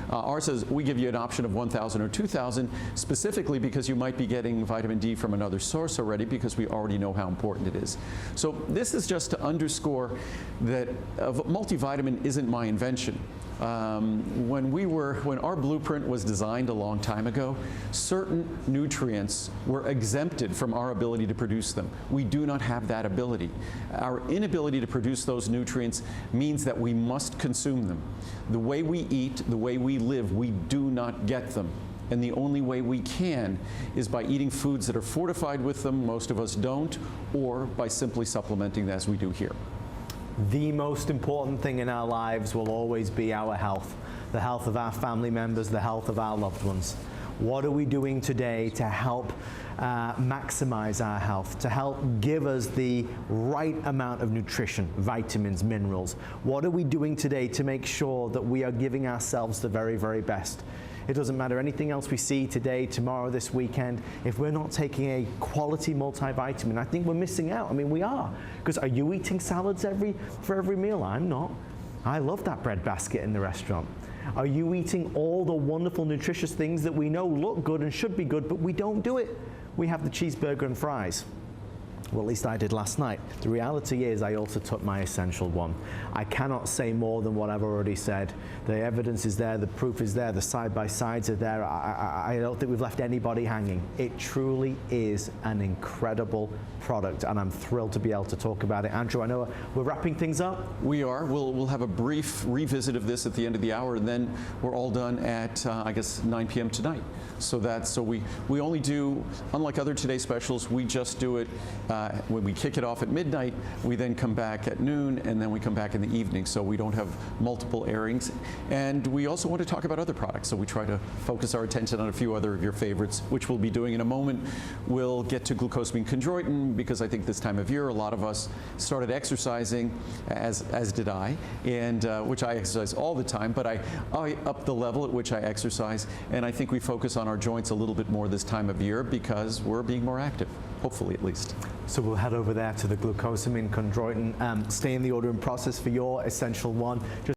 Ours says we give you an option of 1,000 or 2,000 specifically because you might be getting vitamin D from another source already because we already know how important it is. So this is just to underscore that multivitamin isn't my invention. When our blueprint was designed a long time ago, certain nutrients were exempted from our ability to produce them. We do not have that ability. Our inability to produce those nutrients means that we must consume them. The way we eat, the way we live, we do not get them. And the only way we can is by eating foods that are fortified with them, most of us don't, or by simply supplementing as we do here. The most important thing in our lives will always be our health, the health of our family members, the health of our loved ones. What are we doing today to help maximize our health, to help give us the right amount of nutrition, vitamins, minerals? What are we doing today to make sure that we are giving ourselves the very, very best? It doesn't matter anything else we see today, tomorrow, this weekend. If we're not taking a quality multivitamin, I think we're missing out. I mean, we are. Because are you eating salads for every meal? I'm not. I love that bread basket in the restaurant. Are you eating all the wonderful, nutritious things that we know look good and should be good, but we don't do it? We have the cheeseburger and fries. Well, at least I did last night. The reality is I also took my Essential One. I cannot say more than what I've already said. The evidence is there, the proof is there, the side-by-sides are there. I don't think we've left anybody hanging. It truly is an incredible product, and I'm thrilled to be able to talk about it. Andrew, I know we're wrapping things up. We are. We'll have a brief revisit of this at the end of the hour, and then we're all done at, I guess, 9 p.m. tonight. So we only do, unlike other Today specials, we just do it when we kick it off at midnight. We then come back at noon, and then we come back in the evening. So we don't have multiple airings. And we also want to talk about other products. So we try to focus our attention on a few other of your favorites, which we'll be doing in a moment. We'll get to glucosamine chondroitin, because I think this time of year, a lot of us started exercising, as did I, and which I exercise all the time, but I upped the level at which I exercise. And I think we focus on our joints a little bit more this time of year because we're being more active, hopefully at least. So we'll head over there to the glucosamine chondroitin. Stay in the ordering process for your Essential One.